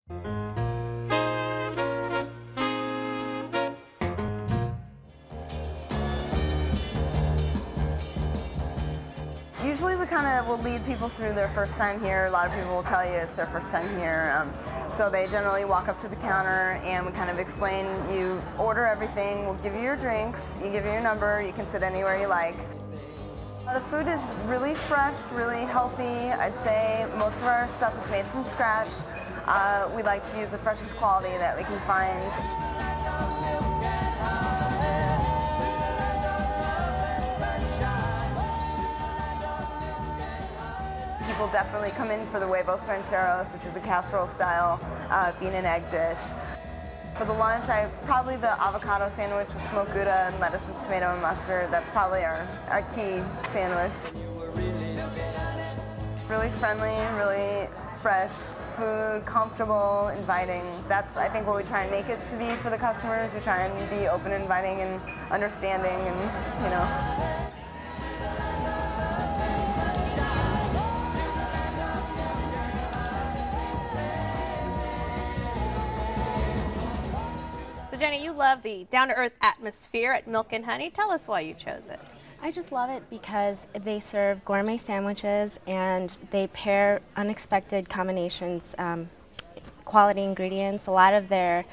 Usually we kind of will lead people through their first time here. A lot of people will tell you it's their first time here. So they generally walk up to the counter and we kind of explain, you order everything, we'll give you your drinks, you give you your number, you can sit anywhere you like. The food is really fresh, really healthy. I'd say most of our stuff is made from scratch. We like to use the freshest quality that we can find. People definitely come in for the huevos rancheros, which is a casserole style bean and egg dish. For the lunch, probably the avocado sandwich with smoked Gouda and lettuce and tomato and mustard. That's probably our key sandwich. Really friendly, really fresh food, comfortable, inviting. That's, I think, what we try and make it to be for the customers. We try and be open, inviting, and understanding, and, you know. Jenny, you love the down-to-earth atmosphere at Milk and Honey. Tell us why you chose it. I just love it because they serve gourmet sandwiches and they pair unexpected combinations, quality ingredients. A lot of their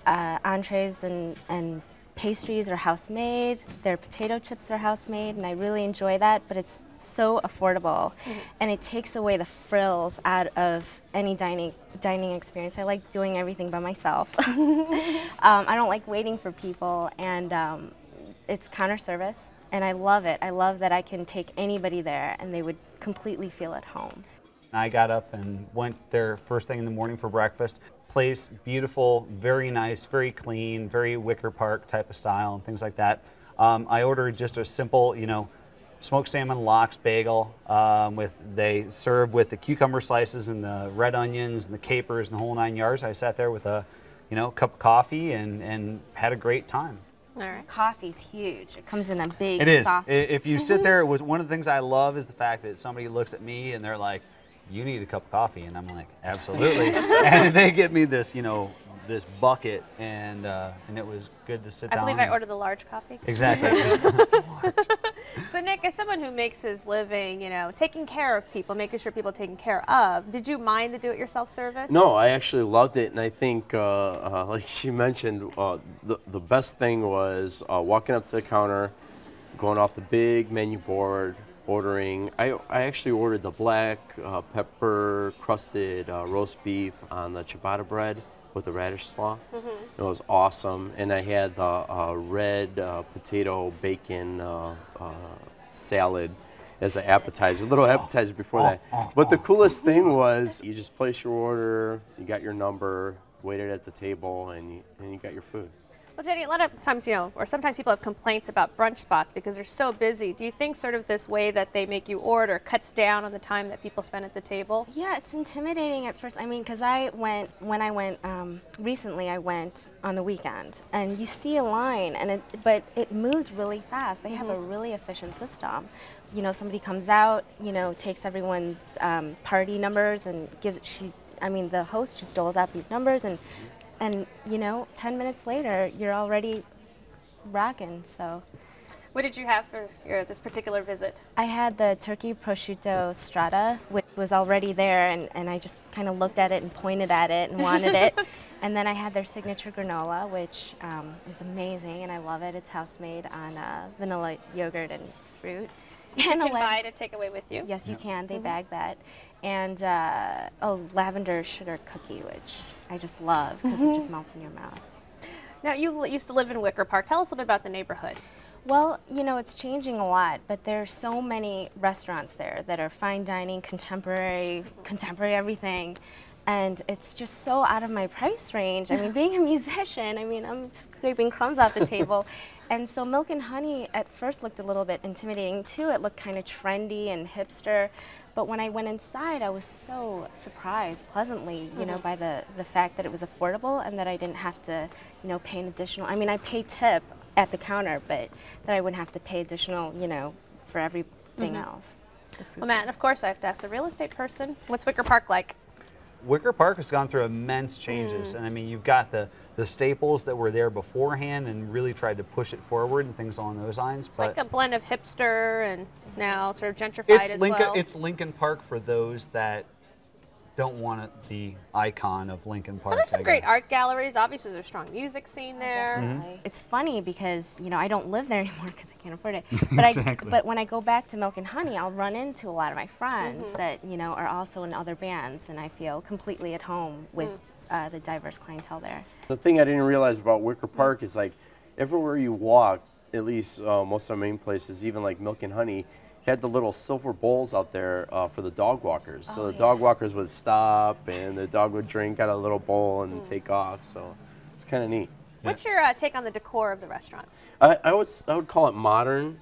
entrees and pastries are house-made. Their potato chips are house-made, and I really enjoy that, but it's so affordable, and it takes away the frills out of any dining experience. I like doing everything by myself. I don't like waiting for people, and it's counter service, and I love it. I love that I can take anybody there, and they would completely feel at home. I got up and went there first thing in the morning for breakfast. Place, beautiful, very nice, very clean, very Wicker Park type of style and things like that. I ordered just a simple, you know, smoked salmon lox bagel. They serve with the cucumber slices and the red onions and the capers and the whole 9 yards. I sat there with a, you know, cup of coffee and had a great time. All right. Coffee's huge. It comes in a big It saucer. is. If you sit there, one of the things I love is the fact that somebody looks at me and they're like, "You need a cup of coffee," and I'm like, "Absolutely." And they give me this, you know, this bucket, and it was good to sit down. I believe I ordered the large coffee. Exactly. So Nick, as someone who makes his living, you know, taking care of people, making sure people are taken care of, did you mind the do-it-yourself service? No, I actually loved it, and I think, like she mentioned, the best thing was walking up to the counter, going off the big menu board, ordering. I actually ordered the black pepper crusted roast beef on the ciabatta bread with the radish slaw. It was awesome, and I had the red potato bacon salad as an appetizer, a little appetizer before that. But the coolest thing was you just place your order, you got your number, waited at the table, and you got your food. Well, Jenny, a lot of times, you know, or sometimes people have complaints about brunch spots because they're so busy. Do you think sort of this way that they make you order cuts down on the time that people spend at the table? Yeah, it's intimidating at first. I mean, because recently I went on the weekend, and you see a line, but it moves really fast. They have a really efficient system. You know, somebody comes out, you know, takes everyone's party numbers and the host just doles out these numbers, and you know, 10 minutes later, you're already rocking, so. What did you have for this particular visit? I had the turkey prosciutto strata, which was already there, and I just kind of looked at it and pointed at it and wanted it. And then I had their signature granola, which is amazing, and I love it. It's house-made on vanilla yogurt and fruit. You can buy it to take away with you? Yes, you can. They bag that. And a lavender sugar cookie, which I just love because it just melts in your mouth. Now, you used to live in Wicker Park. Tell us a bit about the neighborhood. Well, you know, it's changing a lot, but there's so many restaurants there that are fine dining, contemporary everything. And it's just so out of my price range. I mean, being a musician, I mean, I'm scraping crumbs off the table. And so Milk and Honey at first looked a little bit intimidating too. It looked kind of trendy and hipster. But when I went inside, I was so surprised pleasantly, you know, by the fact that it was affordable and that I didn't have to, you know, pay an additional, I mean, I pay tip at the counter, but that I wouldn't have to pay additional, you know, for everything else. Well, Matt, and of course I have to ask the real estate person, what's Wicker Park like? Wicker Park has gone through immense changes, and I mean, you've got the staples that were there beforehand and really tried to push it forward and things along those lines. It's like a blend of hipster and now sort of gentrified as well. It's Lincoln Park for those that don't want the icon of Lincoln Park. Well, there's some great art galleries. Obviously, there's a strong music scene there. Definitely. It's funny because, you know, I don't live there anymore because I can't afford it. But but when I go back to Milk and Honey, I'll run into a lot of my friends that, you know, are also in other bands, and I feel completely at home with the diverse clientele there. The thing I didn't realize about Wicker Park is like everywhere you walk, at least most of our main places, even like Milk and Honey, had the little silver bowls out there for the dog walkers. So the dog walkers would stop and the dog would drink out of a little bowl and take off. So it's kind of neat. What's your take on the decor of the restaurant? I would call it modern.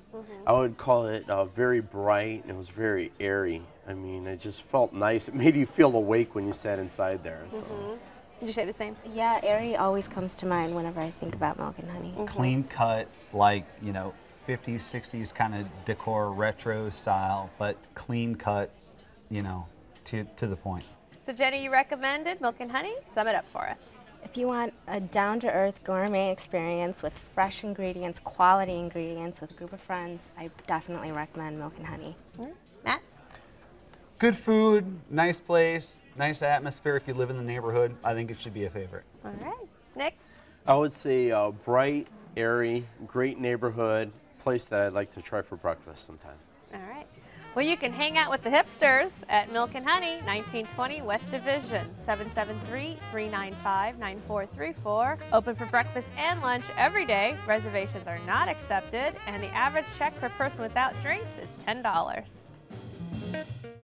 I would call it very bright, and it was very airy. I mean, it just felt nice. It made you feel awake when you sat inside there. So. Did you say the same? Yeah, airy always comes to mind whenever I think about Milk and Honey. Clean cut, like, you know, 50s, 60s kind of decor, retro style, but clean cut, you know, to the point. So Jenny, you recommended Milk and Honey. Sum it up for us. If you want a down-to-earth gourmet experience with fresh ingredients, quality ingredients with a group of friends, I definitely recommend Milk and Honey. Matt? Good food, nice place, nice atmosphere. If you live in the neighborhood, I think it should be a favorite. All right. Nick? I would say bright, airy, great neighborhood, place that I'd like to try for breakfast sometime. All right. Well, you can hang out with the hipsters at Milk and Honey, 1920 West Division, 773-395-9434. Open for breakfast and lunch every day. Reservations are not accepted, and the average check per person without drinks is $10.